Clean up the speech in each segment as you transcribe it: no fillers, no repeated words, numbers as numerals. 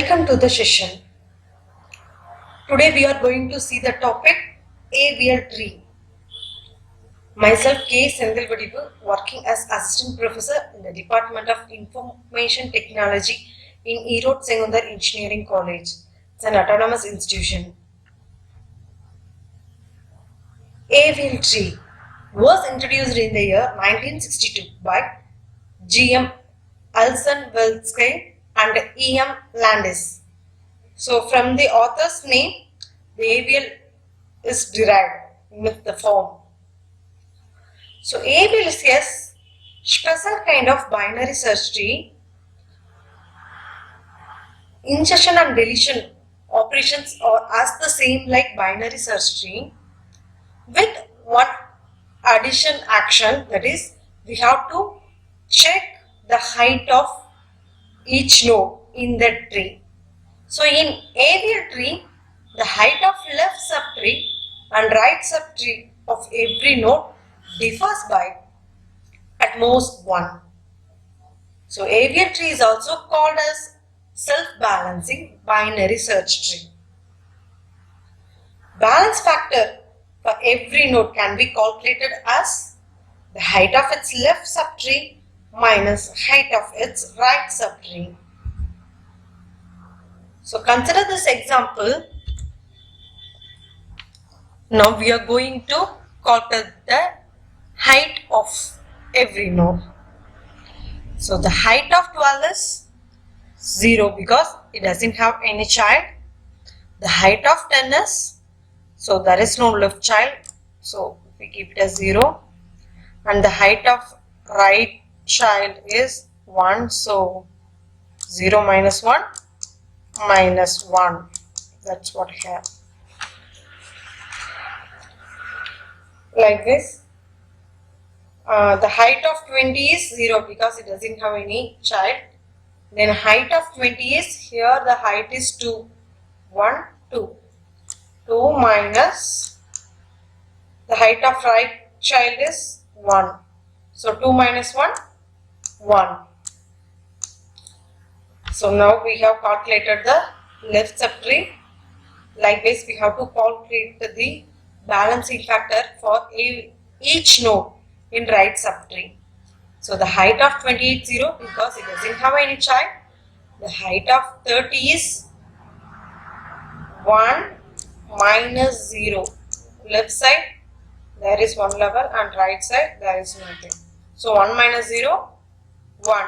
Welcome to the session. Today we are going to see the topic AVL Tree. Myself Ms.K.Senthilvadivu, working as Assistant Professor in the Department of Information Technology in Erode Sengunthar Engineering College. It's an autonomous institution. AVL Tree was introduced in the year 1962 by G.M. Ms.K. and E.M. Landis. So from the author's name, the AVL is derived with the form. So AVL is a special kind of binary search tree. Insertion and deletion operations are as the same like binary search tree with one addition action, that is we have to check the height of each node in that tree. So in AVL tree, the height of left subtree and right subtree of every node differs by at most 1. So AVL tree is also called as self-balancing binary search tree. Balance factor for every node can be calculated as the height of its left subtree minus height of its right subtree. So consider this example. Now we are going to calculate the height of every node. So the height of 12 is 0 because it doesn't have any child. The height of 10 is, so there is no left child, so we keep it as 0. And the height of right child is 1, so 0 minus 1 minus 1. That's what I have. Like this. The height of 20 is 0 because it doesn't have any child. Then height of 20 is, here the height is 2. 1, 2. 2 minus the height of right child is 1. So 2 minus 1, 1. So now we have calculated the left subtree. Likewise, we have to calculate the balancing factor for each node in right subtree. So the height of 28 is 0 because it doesn't have any child. The height of 30 is 1 minus 0. Left side there is 1 level and right side there is nothing. So 1 minus 0, 1.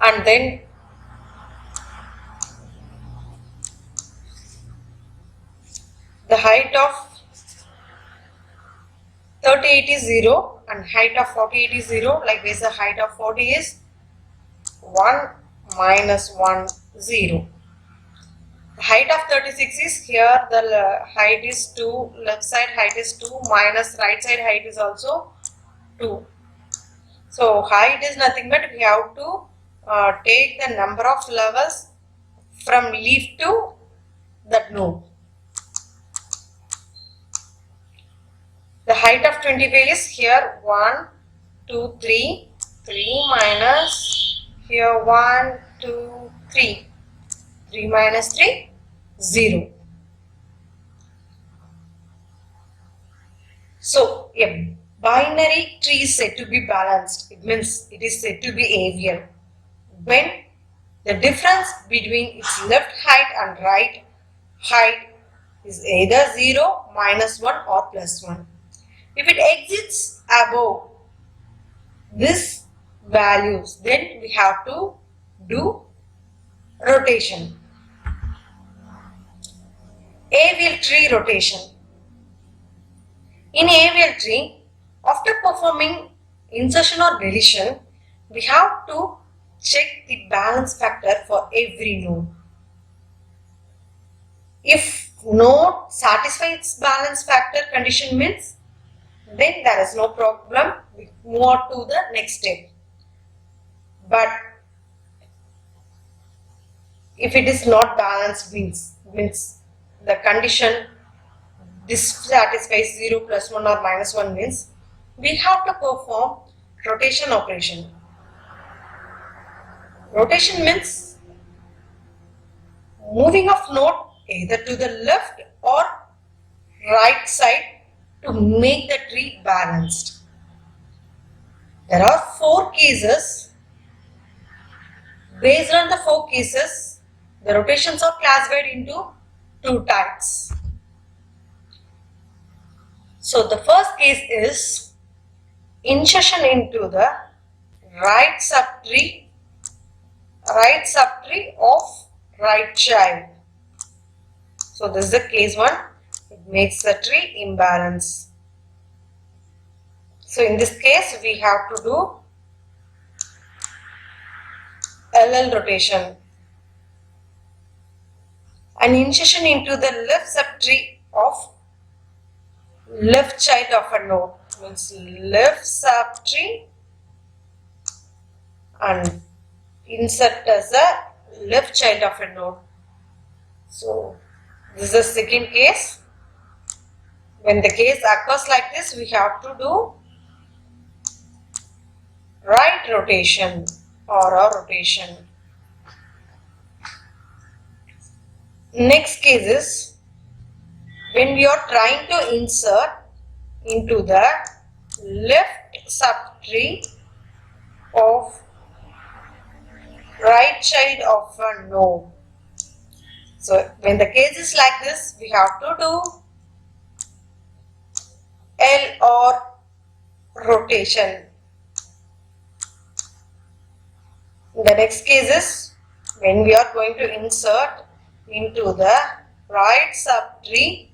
And then the height of 38 is 0 and height of 48 is 0. Likewise, the height of 40 is 1 minus 1, 0. The height of 36 is, here the height is 2, left side height is 2 minus right side height is also 2. So height is nothing but we have to take the number of levels from leaf to that node. The height of 25 is, here 1, 2, 3, 3 minus, here 1, 2, 3, 3 minus 3, 0. So a binary tree is said to be balanced. It means it is said to be AVL when the difference between its left height and right height is either 0, minus 1 or plus 1. If it exceeds above this values, then we have to do rotation. AVL tree rotation. In AVL tree, after performing insertion or deletion, we have to check the balance factor for every node. If node satisfies balance factor condition means, then there is no problem, we move on to the next step. But if it is not balanced means the condition dissatisfies 0, plus 1 or minus 1 means, we have to perform rotation operation. Rotation means moving of node either to the left or right side to make the tree balanced. There are 4 cases. Based on the 4 cases, the rotations are classified into 2 types. So the first case is insertion into the right subtree of right child. So this is the case 1. It makes the tree imbalance. So in this case we have to do LL rotation. An insertion into the left subtree of left child of a node means left subtree and insert as a left child of a node. So this is the second case. When the case occurs like this, we have to do right rotation or a rotation. Next case is when we are trying to insert into the left subtree of right child of a node. So when the case is like this, we have to do L or rotation. The next case is when we are going to insert into the right subtree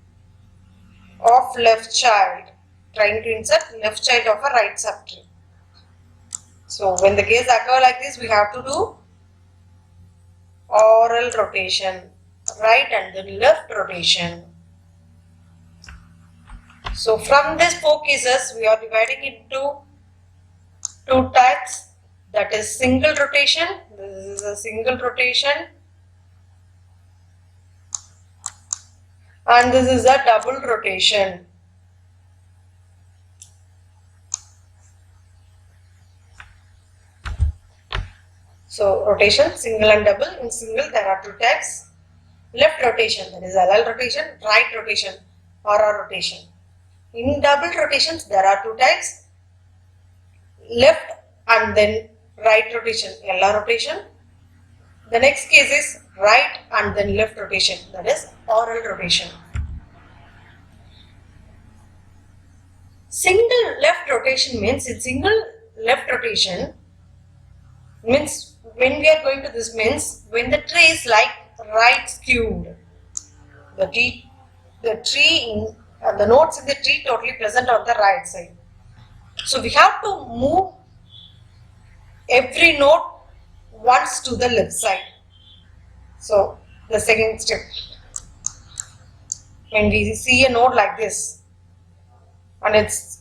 of left child, trying to insert left child of a right subtree. So when the case occurs like this, we have to do oral rotation, right and then left rotation. So from these 4 cases, we are dividing into 2 types, that is single rotation. This is a single rotation and this is a double rotation. So rotation, single and double. In single there are 2 types. Left rotation, that is LL rotation, right rotation or a rotation. In double rotations there are 2 types. Left and then right rotation, LR rotation. The next case is right and then left rotation, that is oral rotation. Single left rotation means, in single left rotation means when we are going to this means when the tree is like right skewed, the nodes in the tree totally present on the right side. So we have to move every node once to the left side. So the second step, when we see a node like this and its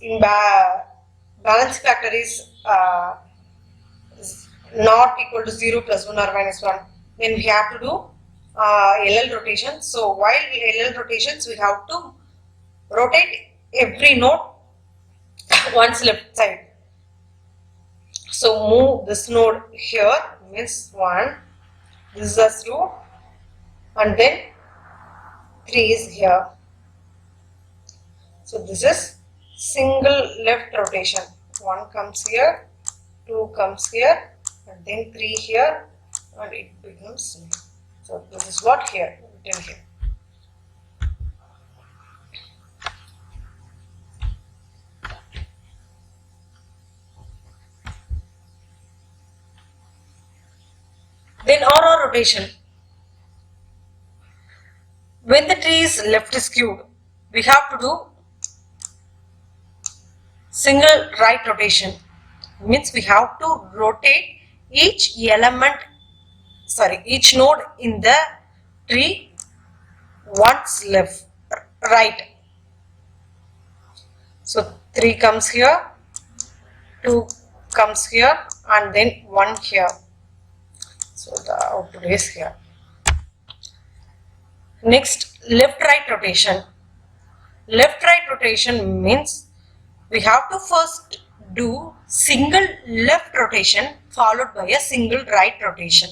balance factor is not equal to 0 plus 1 or minus 1, then we have to do LL rotation. So while LL rotations, we have to rotate every node once left side. So move this node here means 1, this is 2 and then 3 is here. So this is single left rotation. 1 comes here, 2 comes here and then 3 here and it becomes 0. So this is what here written here. Then aura rotation. When the tree is left skewed, we have to do single right rotation. Means we have to rotate each node in the tree once left, right. So 3 comes here, 2 comes here and then 1 here. So the output is here. Next, left right rotation. Left right rotation means we have to first do single left rotation followed by a single right rotation.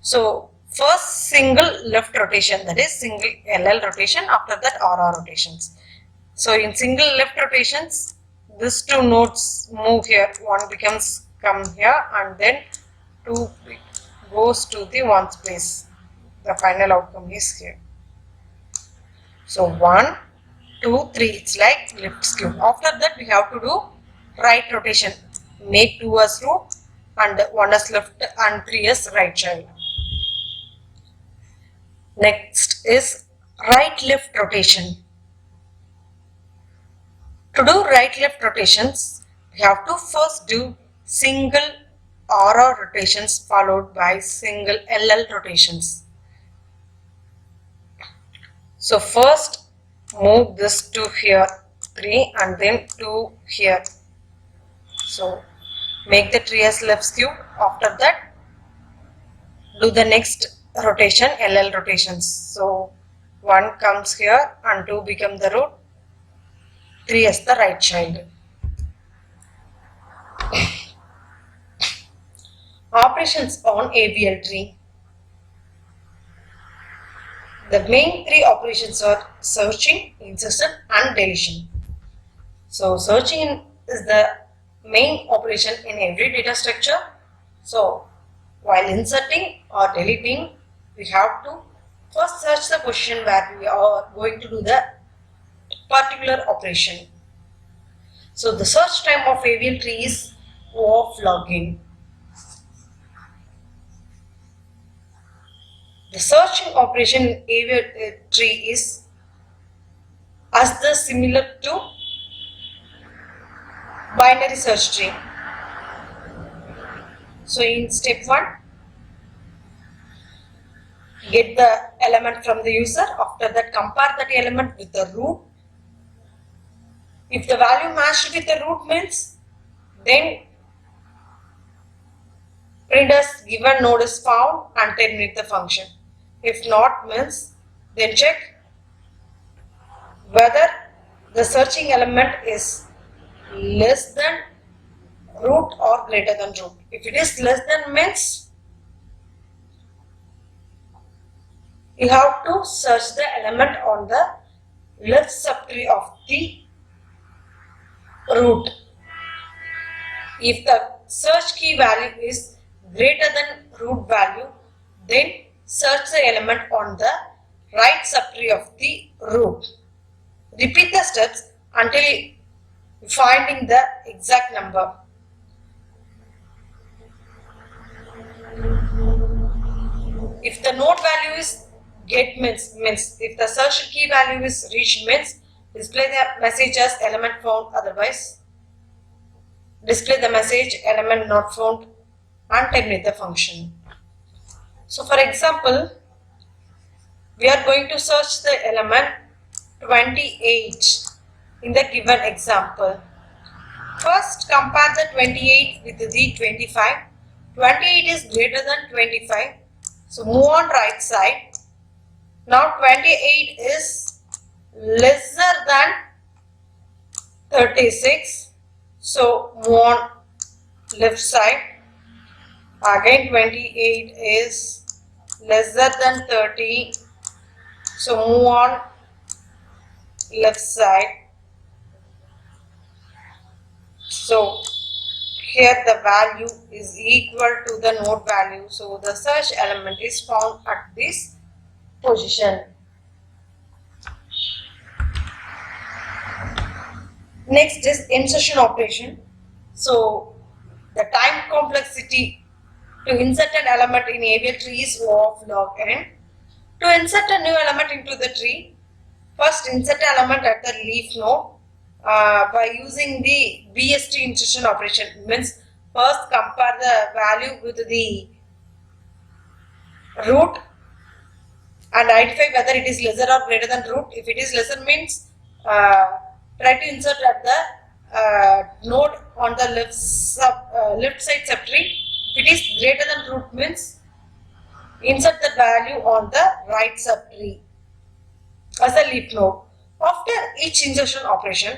So first single left rotation, that is single LL rotation, after that RR rotations. So in single left rotations, these two nodes move here, one becomes come here and then 2 goes to the ones place. The final outcome is here. So 1, 2, 3, it's like left skew. After that we have to do right rotation. Make 2 as root and 1 as left and 3 as right child. Next is right left rotation. To do right left rotations, we have to first do single RR rotations followed by single LL rotations. So first move this to here 3 and then 2 here. So make the tree as left skew. After that do the next rotation, LL rotations. So 1 comes here and 2 become the root, 3 as the right child. Operations on AVL tree. The main 3 operations are searching, insertion and deletion. So searching is the main operation in every data structure. So while inserting or deleting, we have to first search the position where we are going to do the particular operation. So the search time of AVL tree is O of log n. The searching operation in AVL tree is as the similar to binary search tree. So in step 1, get the element from the user. After that, compare that element with the root. If the value matched with the root means, then print as given node is found and terminate the function. If not means, then check whether the searching element is less than root or greater than root. If it is less than means, you have to search the element on the left subtree of the root. If the search key value is greater than root value, then search the element on the right subtree of the root. Repeat the steps until finding the exact number. If the node value is get means if the search key value is reached means, display the message as element found, otherwise display the message element not found and terminate the function. So for example, we are going to search the element 28 in the given example. First compare the 28 with the 25. 28 is greater than 25. So move on right side. Now 28 is lesser than 36. So move on left side. Again 28 is lesser than 30. So move on left side. So here the value is equal to the node value. So the search element is found at this position. Next is insertion operation. So the time complexity to insert an element in AVL tree is O of log n. To insert a new element into the tree, first insert an element at the leaf node by using the BST insertion operation. Means first compare the value with the root and identify whether it is lesser or greater than root. If it is lesser means try to insert at the node on the left side subtree. If it is greater than root means insert the value on the right subtree as a leaf node. After each insertion operation,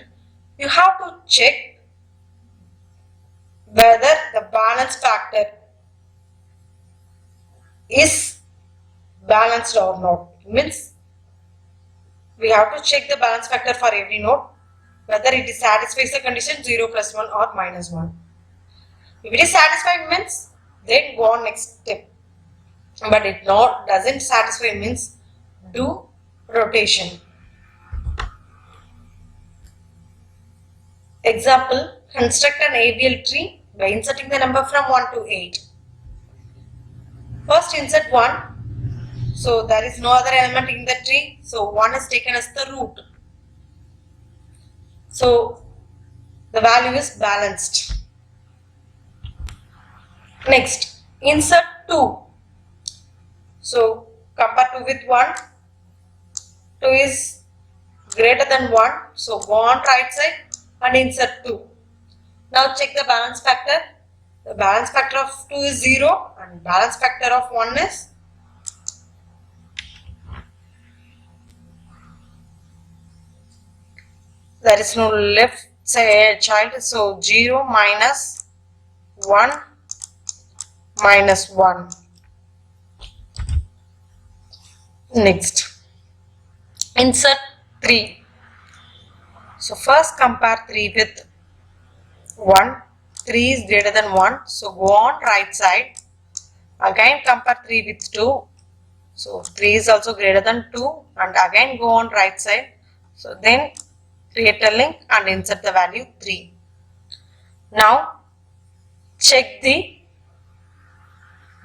you have to check whether the balance factor is balanced or not. Means we have to check the balance factor for every node, whether it is satisfies the condition 0 plus 1 or minus 1. If it is satisfied means then go on next step. But it not doesn't satisfy means do rotation. Example, construct an AVL tree by inserting the number from 1 to 8. First insert 1. So there is no other element in the tree. So 1 is taken as the root. So the value is balanced. Next, insert 2. So compare 2 with 1. 2 is greater than 1. So go on right side and insert 2. Now check the balance factor. The balance factor of 2 is 0 and balance factor of 1 is there is no left side child, so 0 minus 1 minus 1. Next, insert 3. So first compare 3 with 1. 3 is greater than 1. So go on right side. Again compare 3 with 2. So 3 is also greater than 2 and again go on right side. So then create a link and insert the value 3. Now check the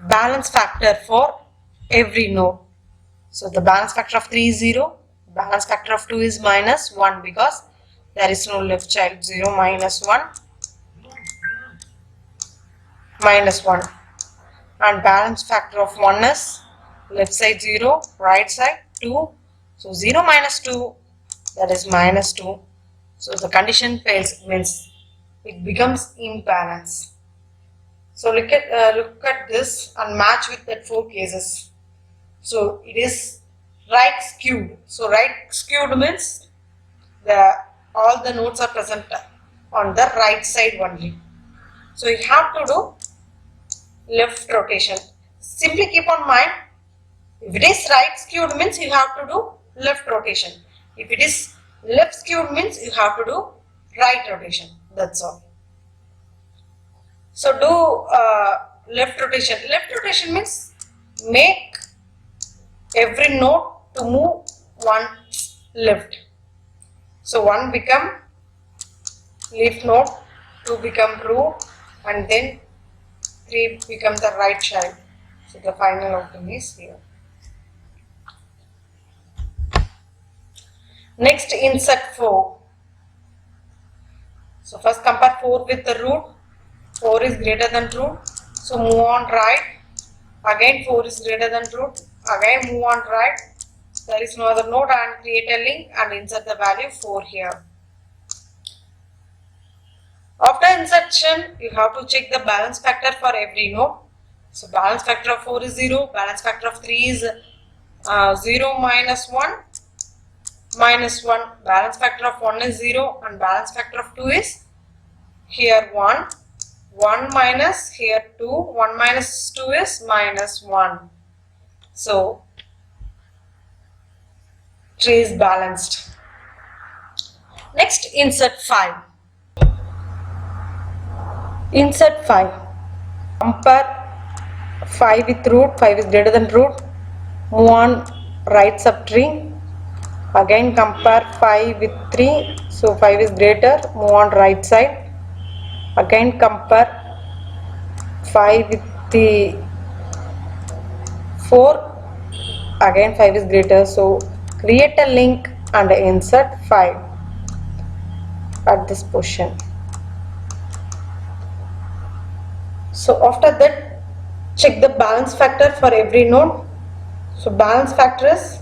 balance factor for every node. So the balance factor of 3 is 0. Balance factor of 2 is minus 1 because there is no left child. 0 minus 1 minus 1. And balance factor of 1 is left side 0, right side 2. So 0 minus 2, that is minus 2. So the condition fails, means it becomes imbalance. So look at this and match with that 4 cases. So it is right skewed. So right skewed means all the nodes are present on the right side only. So you have to do left rotation. Simply keep on mind, if it is right skewed means you have to do left rotation. If it is left skewed means you have to do right rotation. That's all. So do left rotation. Left rotation means make every node to move one left. So 1 become leaf node, 2 become root, and then 3 become the right child. So the final outcome is here. Next, insert 4. So first compare 4 with the root. 4 is greater than root. So move on right. Again 4 is greater than root. Again move on right. There is no other node and create a link and insert the value 4 here. After insertion, you have to check the balance factor for every node. So balance factor of 4 is 0, balance factor of 3 is 0 minus 1 minus 1, balance factor of 1 is 0 and balance factor of 2 is here 1, 1 minus here 2, 1 minus 2 is minus 1. So tree is balanced. Next, insert 5. Insert 5. Compare 5 with root. 5 is greater than root. Move on right subtree. Again compare 5 with 3. So 5 is greater. Move on right side. Again compare 5 with the 4. Again 5 is greater. So create a link and insert 5 at this position. So after that, check the balance factor for every node. So balance factor is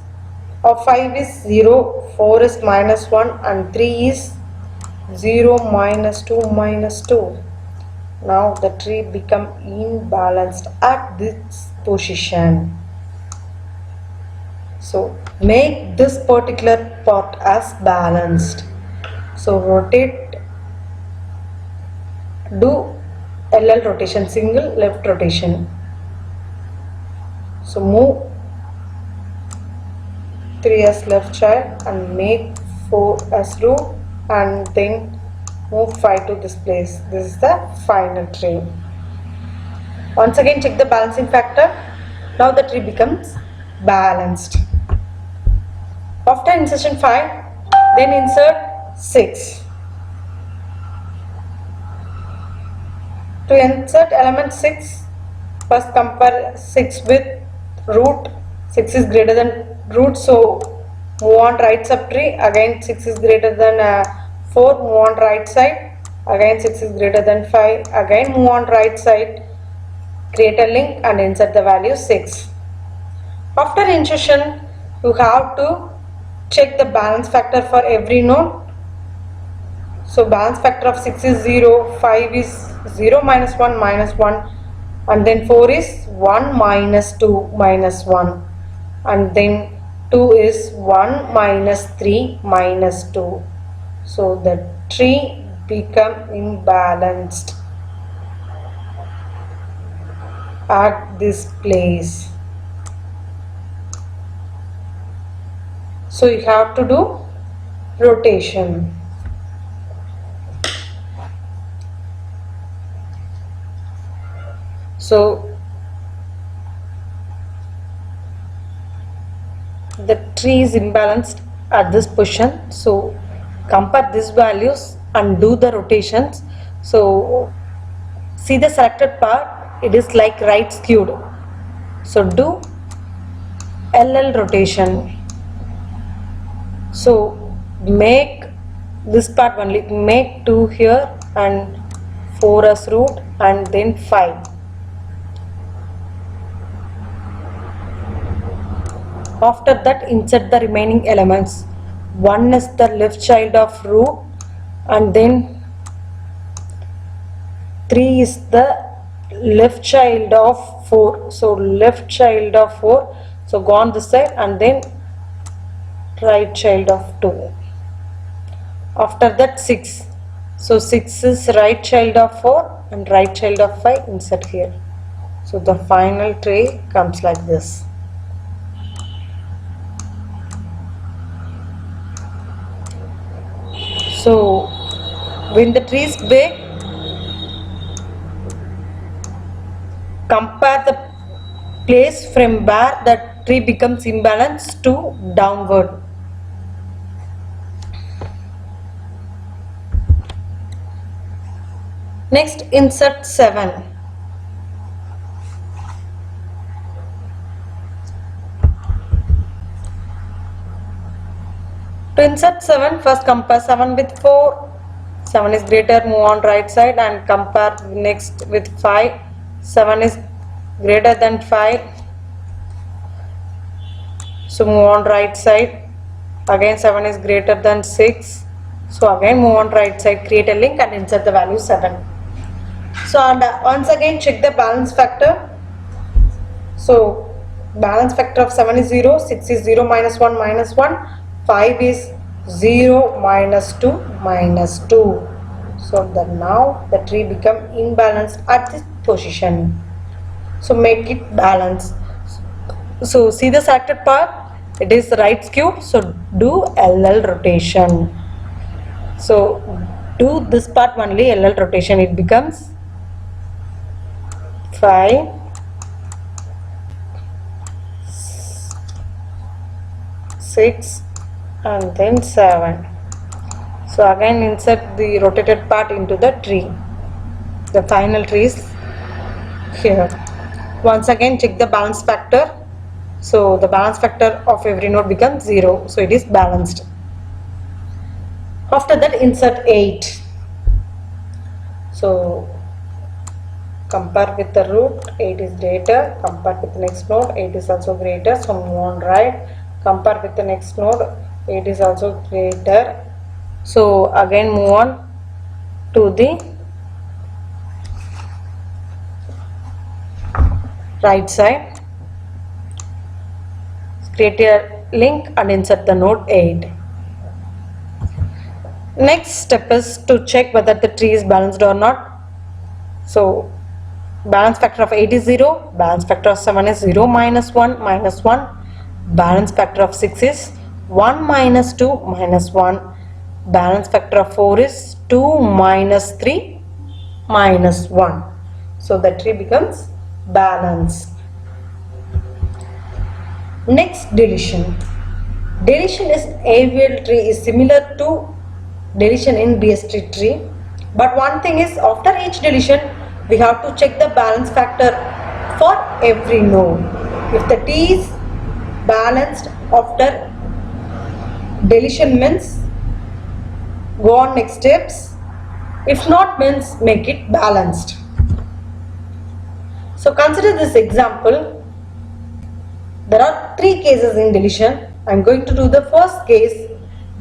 of 5 is 0, 4 is minus 1 and 3 is 0 minus 2 minus 2. Now the tree become imbalanced at this position. So make this particular part as balanced. So rotate, do LL rotation, single left rotation. So move 3 as left child and make 4 as root and then move 5 to this place. This is the final tree. Once again check the balancing factor. Now the tree becomes balanced. After insertion 5, then insert 6. To insert element 6, first compare 6 with root. 6 is greater than root, so move on right subtree. Again 6 is greater than 4, move on right side. Again 6 is greater than 5. Again move on right side. Create a link and insert the value 6. After insertion, you have to check the balance factor for every node. So balance factor of 6 is 0, 5 is 0 minus 1 minus 1, and then 4 is 1 minus 2 minus 1, and then 2 is 1 minus 3 minus 2. So the tree become imbalanced at this place. So you have to do rotation. So the tree is imbalanced at this position. So compare these values and do the rotations. So see the selected part, it is like right skewed. So do LL rotation. So make this part only, make 2 here and 4 as root and then 5. After that insert the remaining elements. 1 is the left child of root and then 3 is the left child of 4. So left child of 4. So go on this side and then right child of 2. After that 6. So 6 is right child of 4 and right child of 5. Insert here. So the final tree comes like this. So when the tree is big, compare the place from where the tree becomes imbalanced to downward. Next insert 7. To insert 7, first compare 7 with 4. 7 is greater, move on right side and compare next with 5. 7 is greater than 5. So move on right side. Again 7 is greater than 6. So again move on right side, create a link and insert the value 7. So and once again check the balance factor. So balance factor of 7 is 0, 6 is 0 minus 1 minus 1, 5 is 0 minus 2 minus 2. So that now the tree become imbalanced at this position. So make it balanced. So see the selected part, it is right skewed. So do LL rotation. So do this part only LL rotation, it becomes 5, 6 and then 7. So again insert the rotated part into the tree. The final tree is here. Once again check the balance factor. So the balance factor of every node becomes 0. So it is balanced. After that insert 8. So compare with the root, 8 is greater. Compare with the next node, 8 is also greater. So move on right. Compare with the next node, 8 is also greater. So again move on to the right side. Create a link and insert the node 8. Next step is to check whether the tree is balanced or not. So balance factor of 8 is 0, balance factor of 7 is 0 minus 1 minus 1, Balance factor of 6 is 1 minus 2 minus 1. Balance factor of 4 is 2 minus 3 minus 1. So the tree becomes balanced. Next, deletion. Deletion is AVL tree is similar to deletion in BST tree. But one thing is, after each deletion, we have to check the balance factor for every node. If the T is balanced after deletion means go on next steps. If not means make it balanced. So consider this example. There are 3 cases in deletion. I am going to do the first case,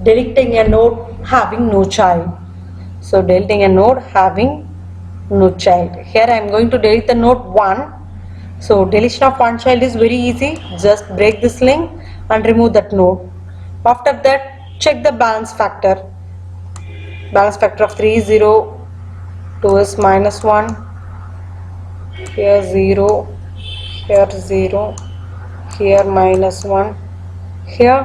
deleting a node having no child. So deleting a node having no child. Here I am going to delete the node 1. So deletion of one child is very easy. Just break this link and remove that node. After that, check the balance factor. Balance factor of 3 is 0, 2 is minus 1, here 0, here 0, here minus 1, here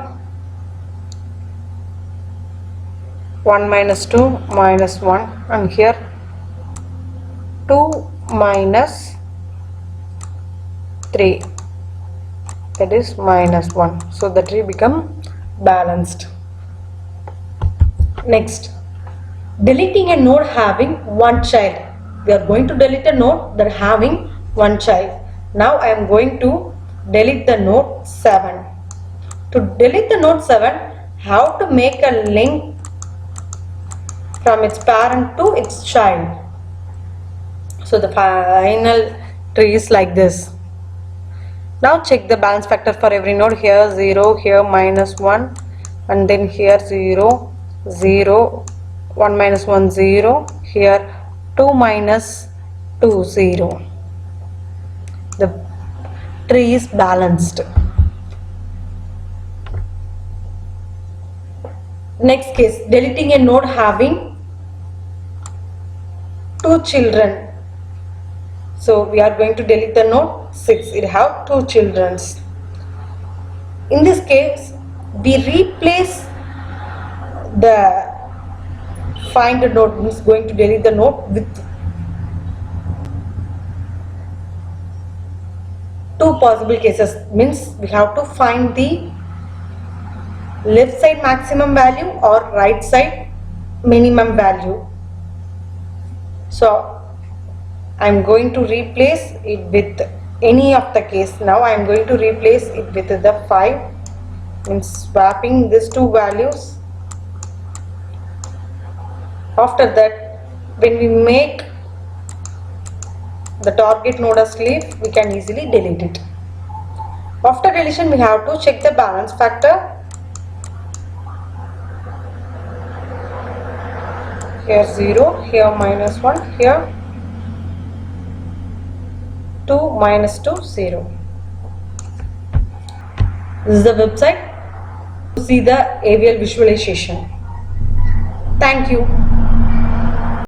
1 minus 2 minus 1, and here 2 minus 3, that is minus 1. So the tree become balanced. Next, deleting a node having one child. We are going to delete a node that having one child. Now I am going to delete the node 7. To delete the node 7, how to make a link from its parent to its child. So the final tree is like this. Now check the balance factor for every node. Here 0, here minus 1, and then here 0, 0, 1 minus 1, 0, here 2 minus 2, 0. The tree is balanced. Next case, deleting a node having 2 children. So we are going to delete the node 6. It have 2 children. In this case, we replace the find a node, means going to delete the node with 2 possible cases, means we have to find the left side maximum value or right side minimum value. So I am going to replace it with any of the case. Now I am going to replace it with the 5, means swapping these 2 values. After that, when we make the target node as leaf, we can easily delete it. After deletion, we have to check the balance factor. Here 0, here minus 1, here 2 minus 2, 0. This is the website to see the AVL visualization. Thank you.